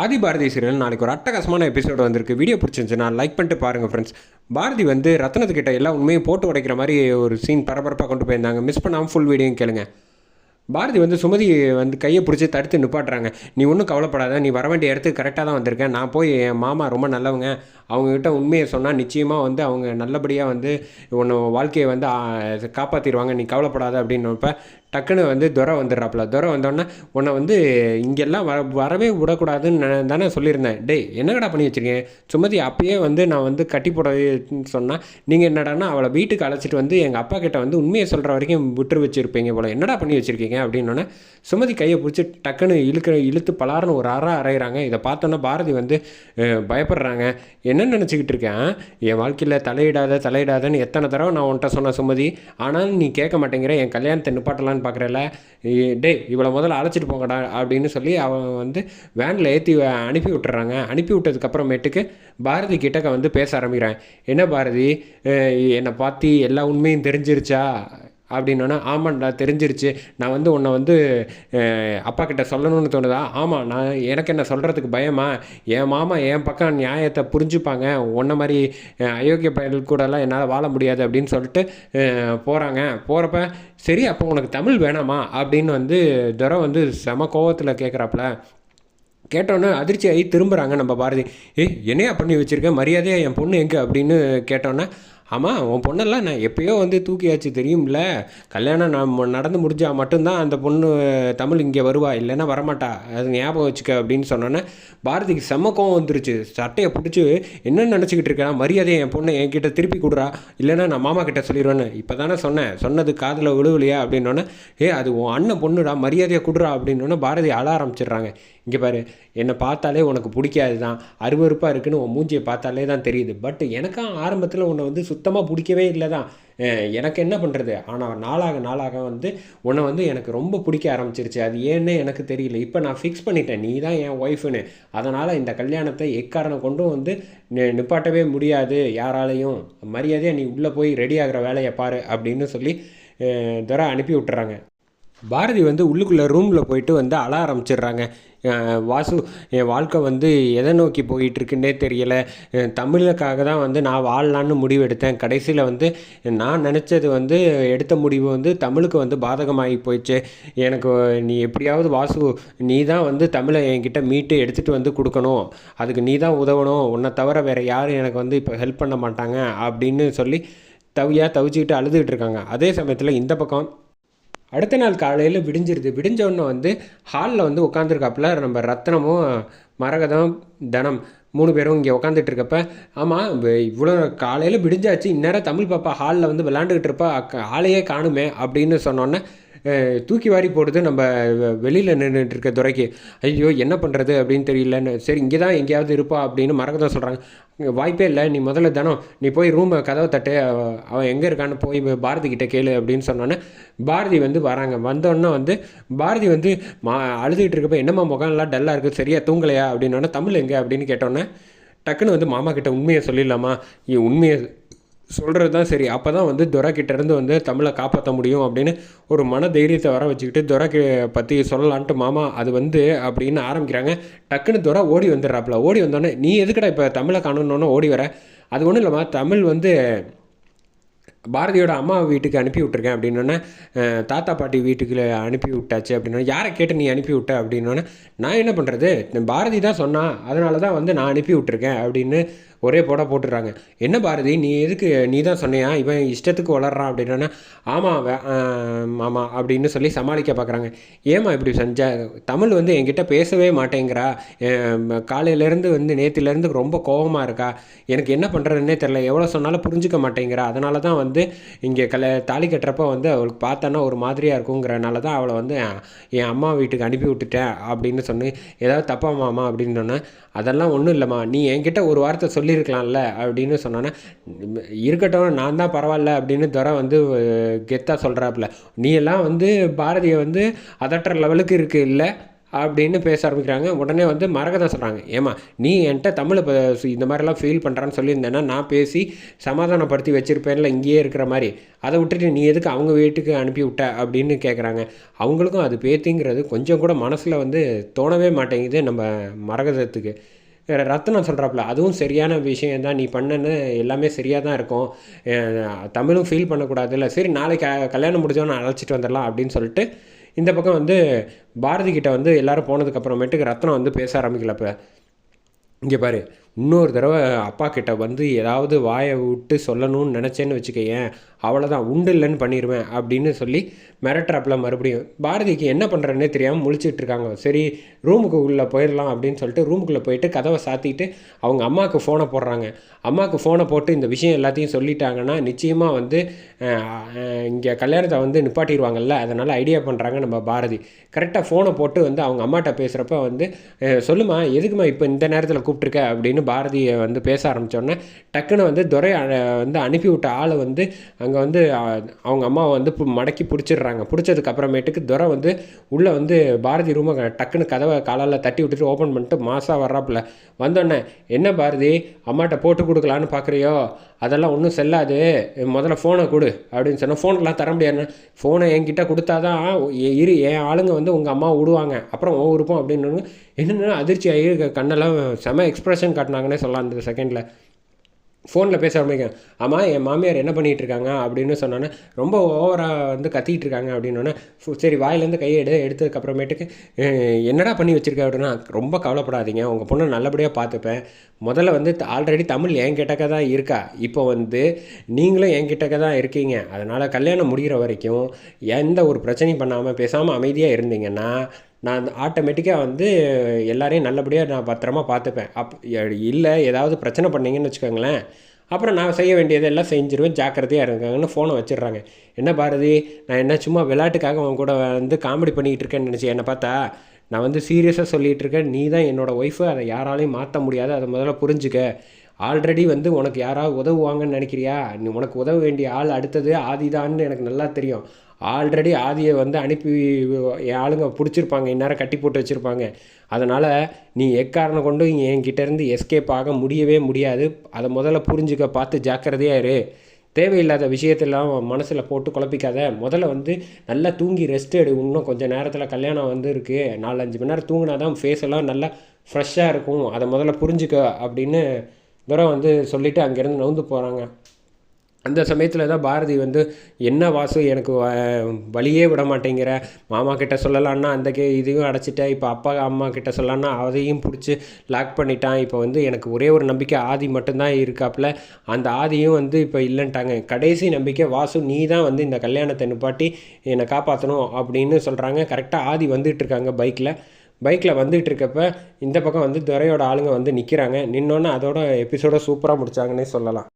ஆதி Bharathi serial நாளைக்கு ஒரு அட்டகாசமான எபிசோடு வந்திருக்கு. வீடியோ பிடிச்சிருந்துச்சுன்னா லைக் பண்ணிட்டு பாருங்கள் ஃப்ரெண்ட்ஸ். பாரதி வந்து ரத்னத்துக்கிட்ட எல்லா உண்மையும் போட்டு உடைக்கிற மாதிரி ஒரு சீன் பரபரப்பாக கொண்டு போயிருந்தாங்க. மிஸ் பண்ணாமல் ஃபுல் வீடியோயும் கேளுங்க. பாரதி வந்து சுமதி வந்து கையை பிடிச்சி தடுத்து நிப்பாட்டுறாங்க. நீ ஒன்றும் கவலைப்படாத, நீ வர வேண்டிய இடத்துக்கு கரெக்டாக தான் வந்திருக்கேன். நான் போய் என் மாமா ரொம்ப நல்லவங்க, அவங்கக்கிட்ட உண்மையை சொன்னால் நிச்சயமாக வந்து அவங்க நல்லபடியாக வந்து உன்னை வாழ்க்கையை வந்து காப்பாற்றிடுவாங்க, நீ கவலைப்படாத அப்படின்னப்ப டக்குன்னு வந்து துரை வந்துடுறாப்புல. துரை வந்தோடனே உன்னை வந்து இங்கெல்லாம் வரவே விடக்கூடாதுன்னு தானே சொல்லியிருந்தேன். டேய் என்னடா பண்ணி வச்சுருக்கேன் சுமதி, அப்பயே வந்து நான் வந்து கட்டி போடன்னு சொன்னால் நீங்கள் என்னடானா அவளை வீட்டுக்கு அழைச்சிட்டு வந்து எங்கள் அப்பா கிட்ட வந்து உண்மையை சொல்கிற வரைக்கும் விட்டு வச்சுருப்பீங்க போல், என்னடா பண்ணி வச்சுருக்கீங்க அப்படின்னோடனே சுமதி கையை பிடிச்சி டக்குன்னு இழுத்து பலாருன்னு ஒரு அரைகிறாங்க. இதை பார்த்தோன்னா பாரதி வந்து பயப்படுறாங்க. என்ன நினச்சிக்கிட்டு இருக்கேன், என் வாழ்க்கையில் தலையிடாதன்னு எத்தனை தடவை நான் உன்ட்ட சொன்ன சுமதி, ஆனாலும் நீ கேட்க மாட்டேங்கிற, என் கல்யாணத்தை நிப்பாட்டலான்னு பார்க்குறல, டே இவளை முதல்ல அழைச்சிட்டு போங்கடா அப்படின்னு சொல்லி அவன் வந்து வேனில் ஏற்றி அனுப்பி விட்டுறாங்க. அனுப்பி விட்டதுக்கப்புறமேட்டுக்கு பாரதி கிட்டக்க வந்து பேச ஆரம்பிக்கிறேன். என்ன பாரதி, என்னை பார்த்து எல்லா உண்மையும் தெரிஞ்சிருச்சா அப்படின்னோன்னா, ஆமாண்டா தெரிஞ்சிருச்சு, நான் வந்து உன்னை வந்து அப்பா கிட்ட சொல்லணும்னு தோணுதா? ஆமாம், நான் எனக்கு என்ன சொல்கிறதுக்கு பயமா, என் மாமா என் பக்கம் நியாயத்தை புரிஞ்சுப்பாங்க, உன்ன மாதிரி அயோக்கிய பயல்கள் கூடலாம் என்னால் வாழ முடியாது அப்படின்னு சொல்லிட்டு போகிறாங்க. போகிறப்ப சரி அப்போ உனக்கு தமிழ் வேணாமா அப்படின்னு வந்து துரை வந்து செம கோவத்தில் கேட்குறாப்புல. கேட்டோன்னே அதிர்ச்சி ஆகி திரும்புகிறாங்க நம்ம பாரதி. என்னையா பண்ணி வச்சுருக்கேன், மரியாதையாக என் பொண்ணு எங்கே அப்படின்னு கேட்டோன்னே, ஆமாம் உன் பொண்ணெல்லாம் நான் எப்போயோ வந்து தூக்கியாச்சு தெரியும்ல, கல்யாணம் நான் நடந்து முடிஞ்சால் மட்டும்தான் அந்த பொண்ணு தமிழ் இங்கே வருவா, இல்லைன்னா வரமாட்டா, அது ஞாபகம் வச்சுக்க அப்படின்னு சொன்னோன்னே பாரதிக்கு செம்ம கோவம் வந்துருச்சு. சட்டையை பிடிச்சி என்ன நினச்சிக்கிட்டு இருக்கேன், மரியாதையை என் பொண்ணை என்கிட்ட திருப்பி கொடுறா, இல்லைன்னா நான் மாமா கிட்ட சொல்லிடுவேன்னு இப்போ தானே சொன்னது காதில் விழுவலையா அப்படின்னோன்னே, அது உன் அண்ணன் பொண்ணுடா, மரியாதையை கொடுறா அப்படின்னோடனே பாரதி அழ ஆரம்பிச்சிடுறாங்க. இங்கே பாரு, என்னை பார்த்தாலே உனக்கு பிடிக்காது தான், அருவருப்பாக இருக்குன்னு உன் மூஞ்சியை பார்த்தாலே தான் தெரியுது, பட் எனக்கும் ஆரம்பத்தில் உன்னை வந்து சுத்தமாக பிடிக்கவே இல்லை தான், எனக்கு என்ன பண்ணுறது, ஆனால் நாளாக வந்து உன்னை வந்து எனக்கு ரொம்ப பிடிக்க ஆரம்பிச்சிருச்சு, அது ஏன்னே எனக்கு தெரியல, இப்போ நான் ஃபிக்ஸ் பண்ணிட்டேன், நீ தான் என் ஒய்ஃபுன்னு, அதனால் இந்த கல்யாணத்தை எக்காரணம் கொண்டும் வந்து நிப்பாட்டவே முடியாது யாராலையும், மரியாதையாக நீ உள்ளே போய் ரெடி ஆகிற வேலையை பாரு அப்படின்னு சொல்லி துரை அனுப்பி விட்டுறாங்க. பாரதி வந்து உள்ளுக்குள்ளே ரூமில் போயிட்டு வந்து அழ ஆரம்பிச்சிடுறாங்க. வாசு, என் வாழ்க்கை வந்து எதை நோக்கி போயிட்டுருக்குன்னே தெரியலை, தமிழுக்காக தான் வந்து நான் வாழலான்னு முடிவு எடுத்தேன், கடைசியில் வந்து நான் நினச்சது வந்து எடுத்த முடிவு வந்து தமிழுக்கு வந்து பாதகமாகி போயிடுச்சு, எனக்கு நீ எப்படியாவது வாசு நீ தான் வந்து தமிழை என்கிட்ட மீட்டு எடுத்துகிட்டு வந்து கொடுக்கணும், அதுக்கு நீ தான் உதவணும், உன்னை தவிர வேறு யாரும் எனக்கு வந்து இப்போ ஹெல்ப் பண்ண மாட்டாங்க அப்படின்னு சொல்லி தவிச்சிக்கிட்டு அழுதுகிட்டு இருக்காங்க. அதே சமயத்தில் இந்த பக்கம் அடுத்த நாள் காலையில் விடிஞ்சிருது. விடிஞ்சோடனே வந்து ஹாலில் வந்து உட்காந்துருக்காப்புல நம்ம ரத்னமும் மரகதம் தனம் 3 பேரும் இங்கே உட்காந்துட்டு இருக்கப்ப, ஆமாம் இவ்வளோ காலையில் விடிஞ்சாச்சு, இந்நேரம் தமிழ் பாப்பா ஹாலில் வந்து விளாண்டுக்கிட்டு இருப்பா, ஆளையே காணுமே அப்படின்னு சொன்னோன்னே தூக்கி வாரி போடுது நம்ம வெளியில் நின்றுட்டு இருக்க துரைக்கு. ஐயோ என்ன பண்ணுறது அப்படின்னு தெரியலன்னு, சரி இங்கே தான் எங்கேயாவது இருப்பா அப்படின்னு மரகதம் சொல்கிறாங்க. வாய்ப்பே இல்லை, நீ முதல்ல தானோ நீ போய் ரூமை கதவை தட்டு, அவன் எங்கே இருக்கான்னு போய் பாரதி கிட்டே கேளு அப்படின்னு சொன்னோன்னே பாரதி வந்து வராங்க. வந்தோடனே வந்து பாரதி வந்து அழுதுகிட்டு இருக்கப்போ, என்னம்மா முகம்லாம் டல்லாக இருக்குது, சரியாக தூங்கலையா அப்படின்னோடனே, தமிழ் எங்கே அப்படின்னு கேட்டோன்னே டக்குன்னு வந்து மாமா கிட்ட உண்மையை சொல்லிடலாமா, உண்மையை சொல்கிறது தான் சரி, அப்போ தான் வந்து துரைக்கிட்டேருந்து வந்து தமிழை காப்பாற்ற முடியும் அப்படின்னு ஒரு மன தைரியத்தை வர வச்சுக்கிட்டு துரைக்கு பற்றி சொல்லலான்ட்டு மாமா அது வந்து அப்படின்னு ஆரம்பிக்கிறாங்க. டக்குன்னு துரை ஓடி வந்துடுறாப்புல. ஓடி வந்தோடனே, நீ எதுக்கடா இப்போ தமிழை காணணுன்னு ஓடி வர, அது ஒன்றும் இல்லைம்மா, தமிழ் வந்து பாரதியோட அம்மா வீட்டுக்கு அனுப்பி விட்ருக்கேன் அப்படின்னோடனே, தாத்தா பாட்டி வீட்டுக்கு அனுப்பி விட்டாச்சு அப்படின்னா, யாரை கேட்டு நீ அனுப்பி விட்ட அப்படின்னோடனே, நான் என்ன பண்ணுறது, பாரதி தான் சொன்னான், அதனால தான் வந்து நான் அனுப்பி விட்ருக்கேன் அப்படின்னு ஒரே போட்டுடுறாங்க. என்ன பாரதி, நீ எதுக்கு, நீ தான் சொன்னியா இவன் இஷ்டத்துக்கு வளர்றான் அப்படின்னா, ஆமாம் ஆமாம் அப்படின்னு சொல்லி சமாளிக்க பார்க்குறாங்க. ஏமா இப்படி செஞ்ச, தமிழ் வந்து என்கிட்ட பேசவே மாட்டேங்கிறா, காலையிலேருந்து வந்து நேற்றுலேருந்து ரொம்ப கோபமாக இருக்கா, எனக்கு என்ன பண்ணுறதுன்னே தெரில, எவ்வளோ சொன்னாலும் புரிஞ்சிக்க மாட்டேங்கிறா, அதனால தான் வந்து இங்கே தாலி கட்டுறப்ப வந்து அவளுக்கு பார்த்தோன்னா ஒரு மாதிரியாக இருக்குங்கிறனால தான் அவளை வந்து என் அம்மா வீட்டுக்கு அனுப்பி விட்டுட்டேன் அப்படின்னு சொன்னி, ஏதாவது தப்பாமாம்மா அப்படின்னு சொன்னேன். அதெல்லாம் ஒன்றும் இல்லைம்மா, நீ என்கிட்ட ஒரு வார்த்தை சொல்லியிருக்கலாம்ல அப்படின்னு சொன்னோன்னே, இருக்கட்டும் நான் தான் பரவாயில்ல அப்படின்னு துரை வந்து கெத்தாக சொல்கிறாப்புல. நீ எல்லாம் வந்து பாரதியை வந்து அதட்டுற லெவலுக்கு இருக்குது இல்லை, அப்படின்னு பேச ஆரம்பிக்கிறாங்க. உடனே வந்து மரகதம் சொல்கிறாங்க, ஏம்மா நீ என்கிட்ட தமிழை இந்த மாதிரிலாம் ஃபீல் பண்ணுறான்னு சொல்லியிருந்தேன்னா நான் பேசி சமாதானப்படுத்தி வச்சுருப்பேன்ல இங்கேயே இருக்கிற மாதிரி, அதை விட்டுட்டு நீ எதுக்கு அவங்க வீட்டுக்கு அனுப்பி விட்ட அப்படின்னு கேட்குறாங்க. அவங்களுக்கும் அது பேத்திங்கிறது கொஞ்சம் கூட மனசில் வந்து தோணவே மாட்டேங்குது நம்ம மரகதத்துக்கு. ரத்னம் சொல்கிறாப்புல, அதுவும் சரியான விஷயம் தான், நீ பண்ணன்னு எல்லாமே சரியாக தான் இருக்கும், தமிழும் ஃபீல் பண்ணக்கூடாதுல்ல, சரி நாளைக்கு கல்யாணம் முடிஞ்சவனை அழைச்சிட்டு வந்துடலாம் அப்படின்னு சொல்லிட்டு இந்த பக்கம் வந்து பாரதி கிட்ட வந்து எல்லோரும் போனதுக்கப்புறமேட்டுக்கு ரத்னம் வந்து பேச ஆரம்பிக்கலப்ப, இங்கே பாரு, இன்னொரு தடவை அப்பா கிட்ட வந்து ஏதாவது வாயை விட்டு சொல்லணும்னு நினச்சேன்னு வச்சுக்கேன், அவ்வளோதான், உண்டு இல்லைன்னு பண்ணிடுவேன் அப்படின்னு சொல்லி மிரட்டுறாப்புல. மறுபடியும் பாரதிக்கு என்ன பண்ணுறேன்னே தெரியாமல் முழிச்சிட்டு இருக்காங்க. சரி ரூமுக்கு உள்ளே போயிடலாம் அப்படின்னு சொல்லிட்டு ரூமுக்குள்ளே போயிட்டு கதவை சாத்திட்டு அவங்க அம்மாவுக்கு ஃபோனை போடுறாங்க. அம்மாவுக்கு ஃபோனை போட்டு இந்த விஷயம் எல்லாத்தையும் சொல்லிட்டாங்கன்னா நிச்சயமாக வந்து இங்கே கல்யாணத்தை வந்து நிப்பாட்டிடுவாங்கல்ல, அதனால் ஐடியா பண்ணுறாங்க நம்ம பாரதி. கரெக்டாக ஃபோனை போட்டு வந்து அவங்க அம்மாட்ட பேசுகிறப்ப வந்து, சொல்லுமா எதுக்குமா இப்போ இந்த நேரத்தில் கூப்பிட்ருக்க அப்படின்னு பாரதியை வந்து பேச ஆரம்பித்தோடனே டக்குன்னு வந்து துரை வந்து அனுப்பிவிட்ட ஆளை வந்து அங்கே வந்து அவங்க அம்மாவை வந்து மடக்கி பிடிச்சிடுறாங்க. பிடிச்சதுக்கப்புறமேட்டுக்கு துரை வந்து உள்ளே வந்து பாரதி ரூமை டக்குன்னு கதவை காலால் தட்டி விட்டுட்டு ஓப்பன் பண்ணிட்டு மாசாக வர்றாப்புல. வந்தோடனே, என்ன பாரதி அம்மாட்ட போட்டு கொடுக்கலான்னு பார்க்குறியோ, அதெல்லாம் ஒன்றும் செல்லாது, முதல்ல ஃபோனை கொடு அப்படின்னு சொன்னால், ஃபோனுக்கெலாம் தர முடியாது, ஃபோனை என்கிட்ட கொடுத்தா தான் என் ஆளுங்க வந்து உங்கள் அம்மா விடுவாங்க, அப்புறம் ஓ விருப்பம் அப்படின்னு என்னென்னா அதிர்ச்சி ஆகி கண்ணெல்லாம் செம எக்ஸ்ப்ரெஷன் காட்டினாங்கன்னே சொல்லலாம் அந்த செகண்டில். ஃபோனில் பேச ஆரம்பிக்கேன், ஆமாம் என் மாமியார் என்ன பண்ணிகிட்டு இருக்காங்க அப்படின்னு சொன்னோன்னே, ரொம்ப ஓவராக வந்து கத்திக்கிட்டு இருக்காங்க அப்படின்னோடனே, சரி வாயிலேருந்து கையை எடுத்ததுக்கப்புறமேட்டுக்கு என்னடா பண்ணி வச்சுருக்க அப்படின்னா, ரொம்ப கவலைப்படாதீங்க, உங்கள் பொண்ணை நல்லபடியாக பார்த்துப்பேன், முதல்ல வந்து ஆல்ரெடி தமிழ் என்கிட்டக்க தான் இருக்கா, இப்போ வந்து நீங்களும் என்கிட்டக்க தான் இருக்கீங்க, அதனால் கல்யாணம் முடிகிற வரைக்கும் எந்த ஒரு பிரச்சனையும் பண்ணாமல் பேசாமல் அமைதியாக இருந்தீங்கன்னா நான் ஆட்டோமேட்டிக்காக வந்து எல்லாரையும் நல்லபடியாக நான் பத்திரமா பார்த்துப்பேன். இல்லை ஏதாவது பிரச்சனை பண்ணிங்கன்னு வச்சுக்கோங்களேன், அப்புறம் நான் செய்ய வேண்டியது எல்லாம் செஞ்சுருவேன், ஜாக்கிரதையாக இருக்காங்கன்னு ஃபோனை வச்சிடுறாங்க. என்ன பாரதி, நான் என்ன சும்மா விளையாட்டுக்காக அவன் கூட வந்து காமெடி பண்ணிக்கிட்டு இருக்கேன்னு நினச்சி என்னை பார்த்தா, நான் வந்து சீரியஸாக சொல்லிகிட்டு இருக்கேன், நீ தான் என்னோடய ஒய்ஃபு, அதை யாராலையும் மாற்ற முடியாது, அதை முதல்ல புரிஞ்சுக்க. ஆல்ரெடி வந்து உனக்கு யாராவது உதவுவாங்கன்னு நினைக்கிறியா, நீ உனக்கு உதவ வேண்டிய ஆள் அடுத்தது ஆதிதான்னு எனக்கு நல்லா தெரியும். ஆல்ரெடி ஆதியை வந்து அனுப்பி என் ஆளுங்க பிடிச்சிருப்பாங்க, இந்நேரம் கட்டி போட்டு வச்சுருப்பாங்க. அதனால் நீ எக்காரணம் கொண்டு என்கிட்டேருந்து எஸ்கேப் ஆக முடியவே முடியாது, அதை முதல்ல புரிஞ்சுக்க, பார்த்து ஜாக்கிரதையாக இரு, தேவையில்லாத விஷயத்தெல்லாம் மனசில் போட்டு குழப்பிக்காத, முதல்ல வந்து நல்லா தூங்கி ரெஸ்ட் எடு, இன்னும் கொஞ்சம் நேரத்தில் கல்யாணம் வந்து இருக்குது, 4-5 மணி நேரம் தூங்கினா தான் ஃபேஸ் எல்லாம் நல்லா ஃப்ரெஷ்ஷாக இருக்கும், அதை முதல்ல புரிஞ்சுக்க அப்படின்னு தூரம் வந்து சொல்லிவிட்டு அங்கேருந்து நவுந்து போகிறாங்க. அந்த சமயத்தில் தான் பாரதி வந்து, என்ன வாசு எனக்கு வழியே விட மாட்டேங்கிற, மாமா கிட்ட சொல்லலான்னா அந்த இதையும் அடைச்சிட்டேன், இப்போ அப்பா அம்மா கிட்ட சொல்லலான்னா அதையும் பிடிச்சி லாக் பண்ணிட்டான், இப்போ வந்து எனக்கு ஒரே ஒரு நம்பிக்கை ஆதி மட்டும்தான் இருக்காப்புல, அந்த ஆதியும் வந்து இப்போ இல்லைன்ட்டாங்க, கடைசி நம்பிக்கை வாசு, நீ தான் வந்து இந்த கல்யாணத்தை நிப்பாட்டி என்னை காப்பாற்றணும் அப்படின்னு சொல்கிறாங்க. கரெக்டாக ஆதி வந்துகிட்ருக்காங்க பைக்கில் வந்துகிட்டு இருக்கப்ப இந்த பக்கம் வந்து துரையோட ஆளுங்க வந்து நிற்கிறாங்க. நின்னோன்னே அதோட எபிசோட சூப்பராக முடித்தாங்கன்னே சொல்லலாம்.